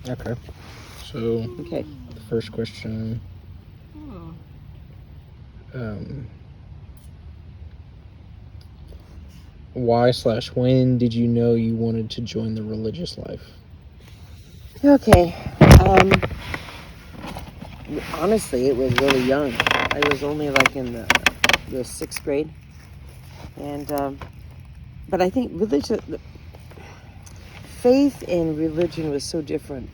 Okay. So, Okay. the first question, um, why/when did you know you wanted to join the religious life? Okay. Um, Honestly, it was really young. I was only like in the sixth grade, and but I think faith and religion was so different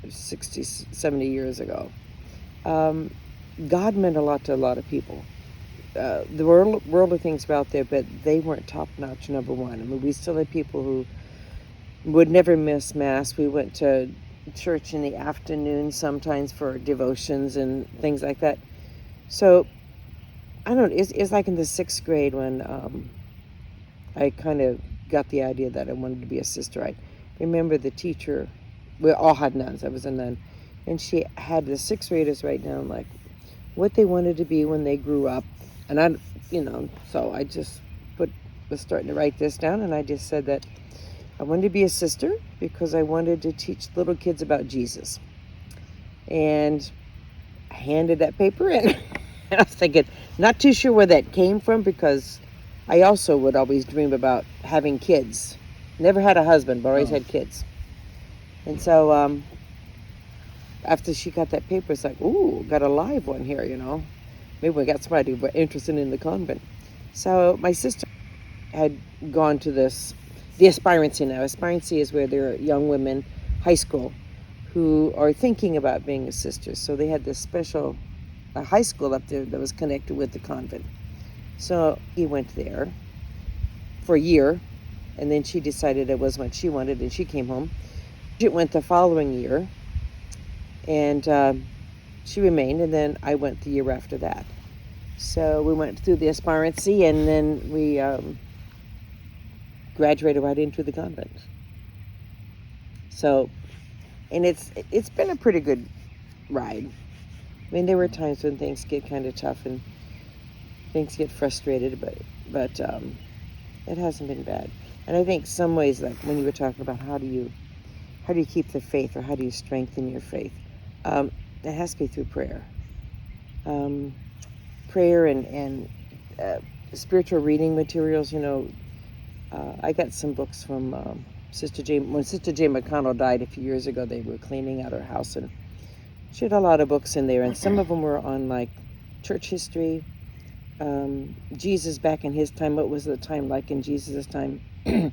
60, 70 years ago. Um, God meant a lot to a lot of people. The worldly things were out there, but they weren't top notch. Number one, I mean, we still had people who would never miss mass. We went to church in the afternoon sometimes for devotions and things like that. So I don't know. It's like in the sixth grade when I kind of got the idea that I wanted to be a sister. I remember the teacher. We all had nuns. I was a nun, and she had the sixth graders write down like what they wanted to be when they grew up, and so I just was starting to write this down, and I just said that I wanted to be a sister because I wanted to teach little kids about Jesus, and I handed that paper in. And I was thinking, not too sure where that came from because I also would always dream about having kids. Never had a husband, but always had kids. And so after she got that paper, it's like, ooh, got a live one here. Maybe we got somebody interested in the convent. So my sister had gone to the aspirancy now. Aspirancy is where there are young women, high school, who are thinking about being a sister. So they had this special high school up there that was connected with the convent. So he went there for a year, and then she decided it wasn't what she wanted, and she came home. She went the following year, and she remained, and then I went the year after that. So we went through the aspirancy, and then we graduated right into the convent. So, and it's been a pretty good ride. I mean, there were times when things get kind of tough and things get frustrated, but it hasn't been bad. And I think some ways, like when you were talking about how do you keep the faith or how do you strengthen your faith, it has to be through prayer. Um, Prayer and spiritual reading materials. I got some books from Sister Jane. When Sister Jane McConnell died a few years ago, they were cleaning out her house, and she had a lot of books in there, and some of them were on like church history, Jesus back in his time. What was the time like in Jesus' time? And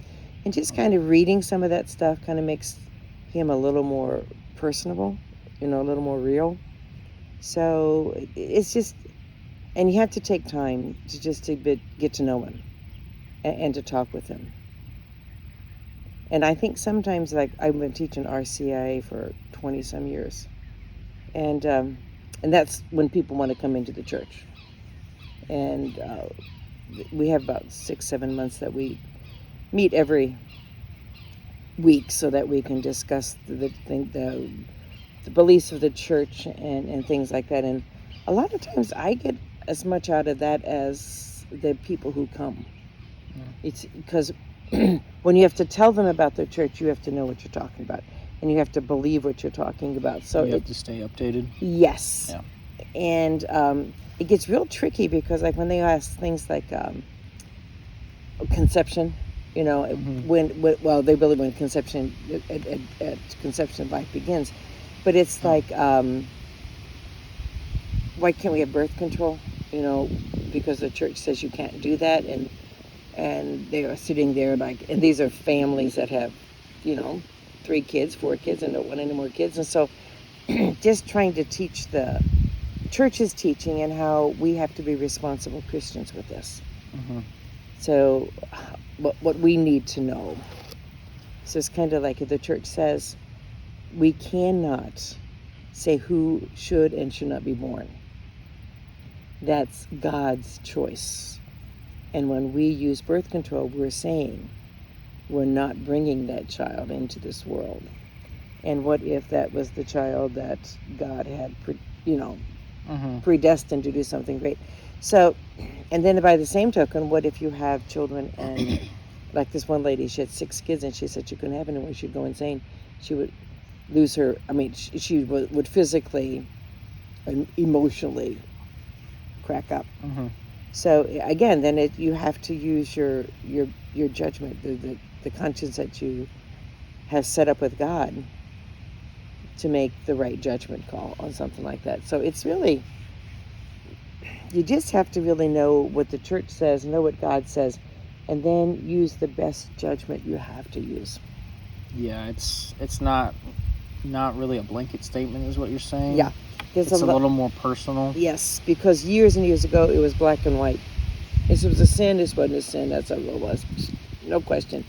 just kind of reading some of that stuff kind of makes him a little more personable, a little more real. So it's just, and you have to take time to just get to know him and to talk with him. And I think sometimes, like I've been teaching RCIA for 20 some years, and that's when people want to come into the church, and we have about 6-7 months that we meet every week so that we can discuss the beliefs of the church and things like that. And a lot of times I get as much out of that as the people who come. It's because when you have to tell them about the church, you have to know what you're talking about, and you have to believe what you're talking about. So you have to stay updated. Yes. Yeah. And it gets real tricky because, like, when they ask things like conception, well, they really when conception at conception life begins, but it's like, why can't we have birth control? Because the church says you can't do that, and they are sitting there like, and these are families that have, 3 kids, 4 kids, and don't want any more kids, and so just trying to teach the church's teaching and how we have to be responsible Christians with this. Mm-hmm. So, what we need to know. So it's kind of like if the church says we cannot say who should and should not be born. That's God's choice. And when we use birth control, we're saying we're not bringing that child into this world. And what if that was the child that God had, predestined to do something great? So, and then by the same token, what if you have children and like this one lady, she had 6 kids and she said she couldn't have any more, she'd go insane. She would lose her. I mean, she would physically and emotionally crack up. Mm-hmm. So again, then you have to use your judgment, the conscience that you have set up with God to make the right judgment call on something like that. So it's really, you just have to really know what the church says, know what God says, and then use the best judgment you have to use. Yeah, it's not really a blanket statement, is what you're saying. Yeah, it's a little more personal. Yes, because years and years ago it was black and white. This was a sin, this wasn't a sin, that's how it was, no question.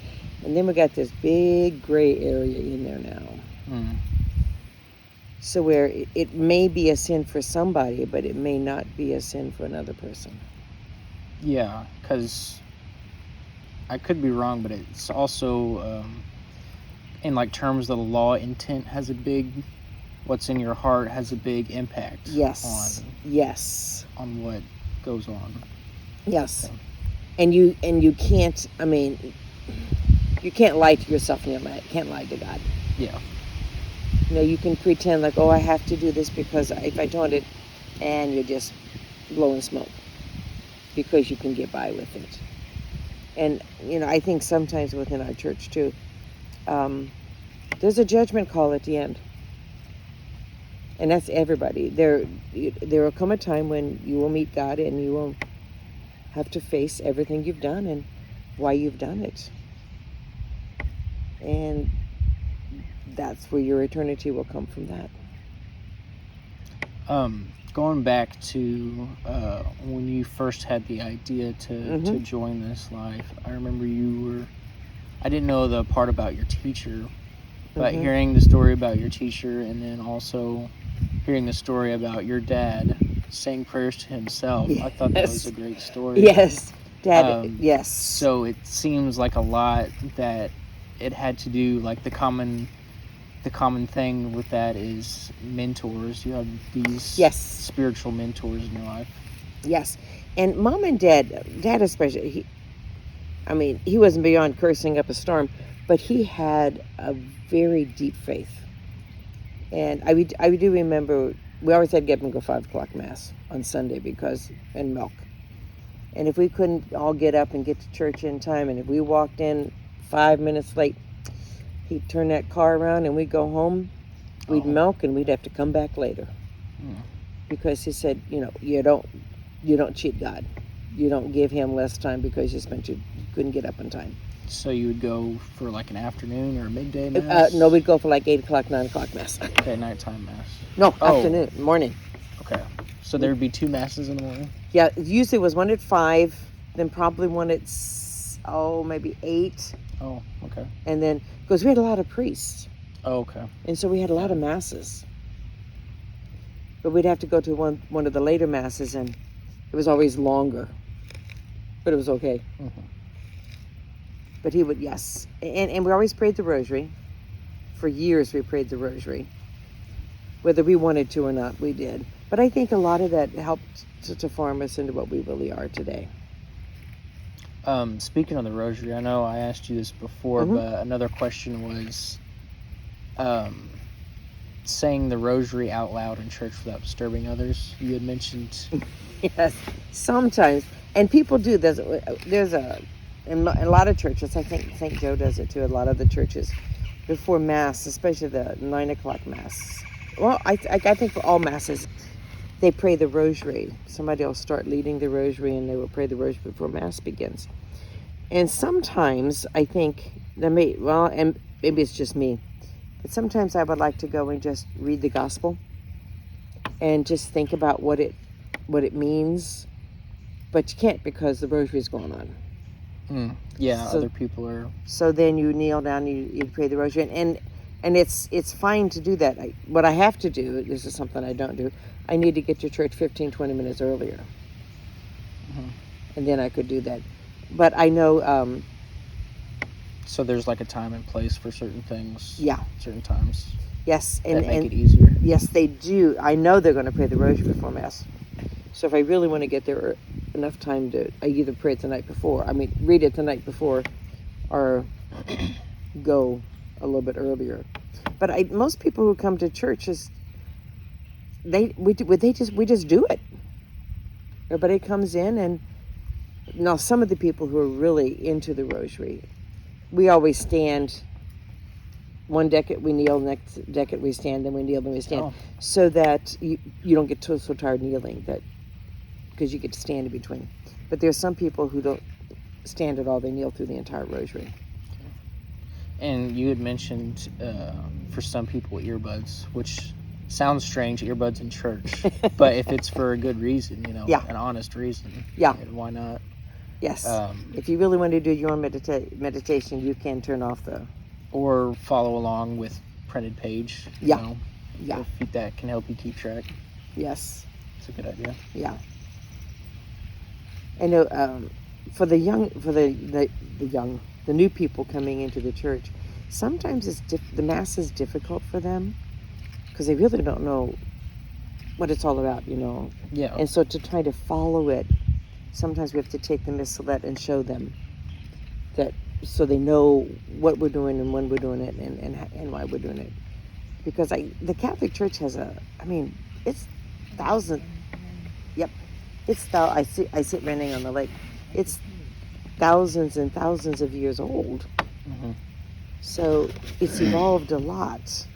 And then we got this big gray area in there now. Mm. So where it may be a sin for somebody, but it may not be a sin for another person. Yeah, because I could be wrong, but it's also, in like terms of the law, intent has a big, what's in your heart has a big impact. Yes. On what goes on. Yes. Okay. And you can't, I mean, you can't lie to yourself and you can't lie to God. Yeah. You know, you can pretend like, oh, I have to do this because if I don't it, and you're just blowing smoke because you can get by with it. And, you know, I think sometimes within our church too, there's a judgment call at the end. And that's everybody. There will come a time when you will meet God and you will have to face everything you've done and why you've done it. And that's where your eternity will come from that. Going back to when you first had the idea to join this life, I remember I didn't know the part about your teacher, but hearing the story about your teacher and then also hearing the story about your dad saying prayers to himself, I thought that was a great story. Yes, Dad, yes. So it seems like a lot that it had to do, like the common thing with that is mentors. You have these spiritual mentors in your life. Yes, and Mom and Dad especially, he wasn't beyond cursing up a storm, but he had a very deep faith. And I do remember, we always had to get him to go 5 o'clock Mass on Sunday and milk. And if we couldn't all get up and get to church in time, and if we walked in 5 minutes late, he'd turn that car around and we'd go home, we'd milk, and we'd have to come back later. Because he said, you know, you don't cheat God. You don't give him less time because you couldn't get up in time. So you would go for like an afternoon or a midday Mass? No, we'd go for like 8 o'clock, 9 o'clock Mass. Okay, nighttime Mass. No, afternoon, morning. Okay. So there would be 2 Masses in the morning? Yeah, usually it was one at 5, then probably one at, maybe 8. Oh, okay. And then, because we had a lot of priests. Oh, okay. And so we had a lot of Masses. But we'd have to go to one of the later Masses, and it was always longer. But it was okay. But he would, yes. And we always prayed the rosary. For years we prayed the rosary. Whether we wanted to or not, we did. But I think a lot of that helped to form us into what we really are today. Speaking of the rosary, I know I asked you this before, but another question was saying the rosary out loud in church without disturbing others. You had mentioned... Yes, sometimes. And people do. There's in a lot of churches, I think St. Joe does it too, a lot of the churches, before Mass, especially the 9 o'clock Mass. Well, I think for all Masses, they pray the rosary. Somebody will start leading the rosary, and they will pray the rosary before Mass begins. And sometimes I think, and maybe it's just me, but sometimes I would like to go and just read the Gospel and just think about what it means, but you can't because the rosary is going on. Yeah, so, other people are... So then you kneel down, you pray the rosary, and it's fine to do that. What I have to do, this is something I don't do, I need to get to church 15-20 minutes earlier. And then I could do that. But I know... so there's like a time and place for certain things? Yeah. Certain times? Yes. That make it easier? Yes, they do. I know they're going to pray the rosary before Mass. So if I really want to get there enough time I either pray it the night before, read it the night before, or go a little bit earlier. But most people who come to church we just do it. Everybody comes in, and now some of the people who are really into the rosary, we always stand. One decade we kneel, next decade we stand, then we kneel, then we stand, so that you don't get so tired kneeling, that because you get to stand in between. But there's some people who don't stand at all; they kneel through the entire rosary. And you had mentioned for some people earbuds, which sounds strange, earbuds in church, but if it's for a good reason, an honest reason, why not? Yes. If you really want to do your own meditation, you can turn off or follow along with printed page. That can help you keep track. Yes. It's a good idea. Yeah. I know for the new people coming into the church, sometimes the Mass is difficult for them because they really don't know what it's all about, Yeah. And so to try to follow it, sometimes we have to take the Missalette and show them that, so they know what we're doing and when we're doing it and why we're doing it. Because the Catholic Church has it's thousands. Yep. I sit renting on the lake. It's thousands and thousands of years old. Mm-hmm. So it's evolved a lot.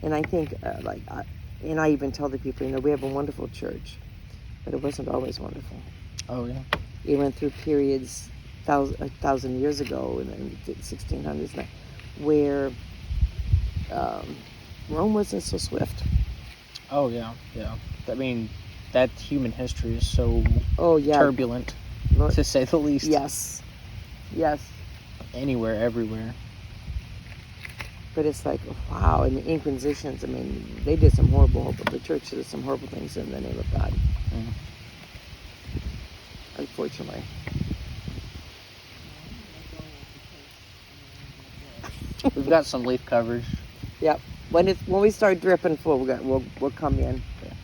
And I think, and I even tell the people, we have a wonderful church, but it wasn't always wonderful. Oh, yeah. It went through periods 1,000 years ago in the 1600s where Rome wasn't so swift. Oh, yeah, yeah. I mean, that human history is so turbulent, to say the least. Yes. Yes. Anywhere, everywhere. But it's like, wow, and the Inquisitions, they did some the church did some horrible things in the name of God. Mm. Unfortunately. We've got some leaf covers. Yep. When we start dripping full, we'll come in. Yeah.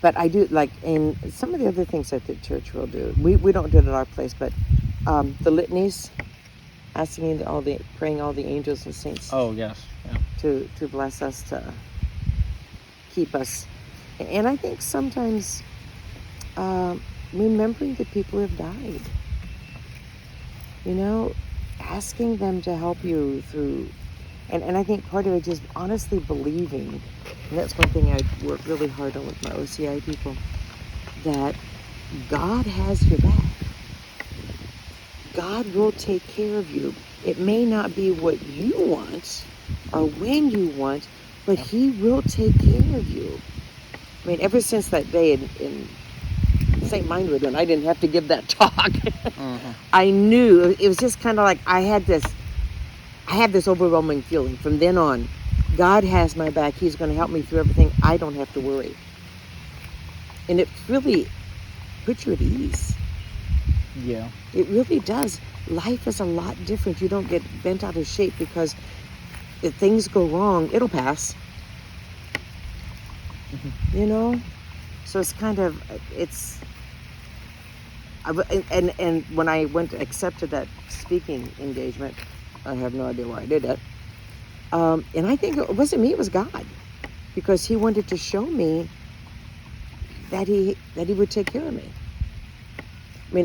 But I do and some of the other things that the church will do. We don't do it at our place, but the litanies, praying all the angels and saints. Oh yes. Yeah. To bless us, to keep us, and I think sometimes remembering the people who have died. Asking them to help you through, and I think part of it is honestly believing, and that's one thing I work really hard on with my OCI people, that God has your back. God will take care of you. It may not be what you want or when you want, but He will take care of you. Ever since that day in St. Mindwood, when I didn't have to give that talk, mm-hmm. I knew it was just kind of like I had this overwhelming feeling from then on. God has my back. He's going to help me through everything. I don't have to worry. And it really puts you at ease. Yeah. It really does. Life is a lot different. You don't get bent out of shape because if things go wrong, it'll pass. Mm-hmm. So it's kind of, and when I accepted that speaking engagement, I have no idea why I did it. And I think it wasn't me, it was God, because He wanted to show me that He would take care of me.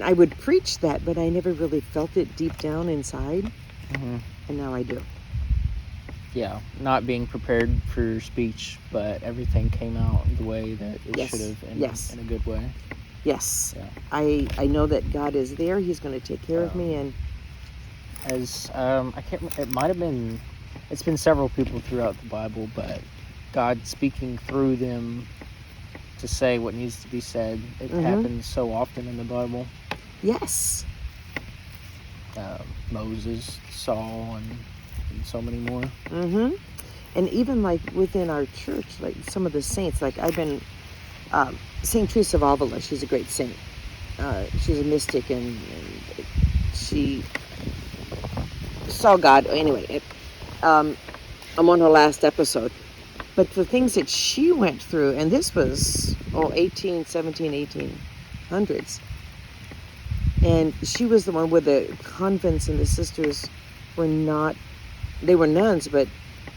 I would preach that, but I never really felt it deep down inside. Mm-hmm. And now I do. Yeah, not being prepared for your speech, but everything came out the way that it should have, in a good way. Yes. Yeah. I know that God is there. He's going to take care of me. And as I can't. It might have been. It's been several people throughout the Bible, but God speaking through them to say what needs to be said. It happens so often in the Bible. Yes. Moses, Saul, and so many more. Mm-hmm. And even within our church, some of the saints, I've been, Saint Teresa of Avila, she's a great saint. She's a mystic, and she saw God. Anyway, I'm on her last episode. But the things that she went through, and this was 1800s. And she was the one where the convents and the sisters were not, they were nuns, but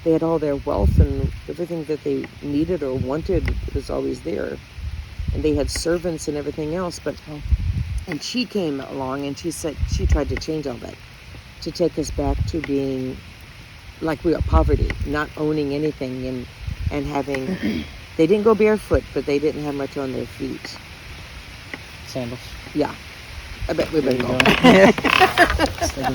they had all their wealth and everything that they needed or wanted was always there. And they had servants and everything else. But and she came along and she said she tried to change all that, to take us back to being like we are, poverty, not owning anything, and having, they didn't go barefoot, but they didn't have much on their feet. Sandals. Yeah. I bet we better go.